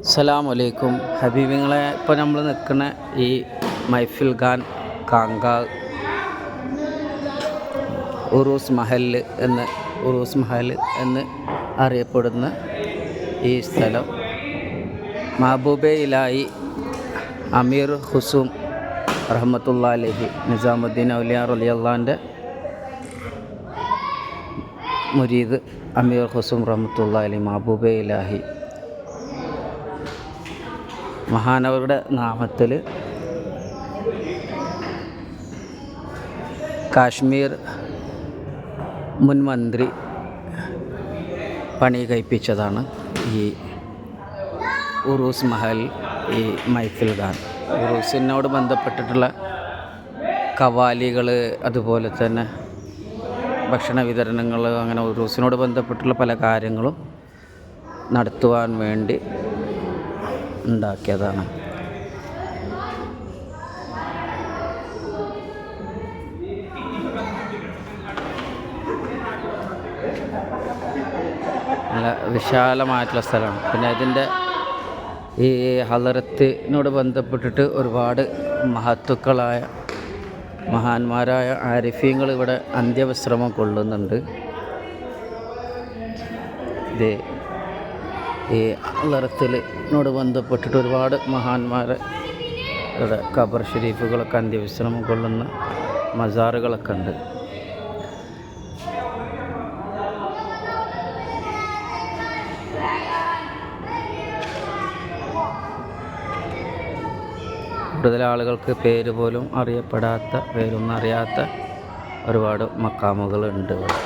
അസ്സലാമലൈക്കും ഹബീബിങ്ങളെ. ഇപ്പോൾ നമ്മൾ നിൽക്കുന്ന ഈ മൈഫിൽ ഖാൻ കാങ്കാ ഉറൂസ് മഹൽ എന്ന് അറിയപ്പെടുന്ന ഈ സ്ഥലം മഹബൂബെ ഇലാഹി അമീർ ഹുസൂം റഹ്മത്തുള്ളാഹി അലൈഹി നിസാമുദ്ദീൻ ഔലിയ റളിയല്ലാഹുവിൻ്റെ മുരീദ് അമീർ ഹുസൂം റഹ്മത്തുള്ളാഹി അലൈഹി മഹബൂബെ ഇലാഹി മഹാനവരുടെ നാമത്തിൽ കാശ്മീർ മുൻ മന്ത്രി പണി കഴിപ്പിച്ചതാണ് ഈ ഉറൂസ് മഹൽ, ഈ മൈഫിൽ ഖാൻ. ഉറൂസിനോട് ബന്ധപ്പെട്ടിട്ടുള്ള കവാലികൾ, അതുപോലെ തന്നെ ഭക്ഷണ വിതരണങ്ങൾ, അങ്ങനെ ഉറൂസിനോട് ബന്ധപ്പെട്ടുള്ള പല കാര്യങ്ങളും നടത്തുവാൻ വേണ്ടി ഉണ്ടാക്കിയതാണ്. നല്ല വിശാലമായിട്ടുള്ള സ്ഥലമാണ്. പിന്നെ ഇതിൻ്റെ ഈ ഹളറത്തിനോട് ബന്ധപ്പെട്ടിട്ട് ഒരുപാട് മഹത്തുക്കളായ മഹാന്മാരായ ആരിഫീങ്ങൾ ഇവിടെ അന്ത്യവിശ്രമം കൊള്ളുന്നുണ്ട്. ഇത് ഈ ഹളറത്തിനോട് ബന്ധപ്പെട്ടിട്ട് ഒരുപാട് മഹാന്മാരെ ഇവിടെ ഖബർ ഷരീഫുകളൊക്കെ അന്ത്യവിശ്രമം കൊള്ളുന്ന മസാറുകളൊക്കെ ഉണ്ട്. കൂടുതൽ ആളുകൾക്ക് പേര് പോലും അറിയപ്പെടാത്ത, പേരൊന്നും അറിയാത്ത ഒരുപാട് മക്കാമുകളുണ്ട് ഇവിടെ.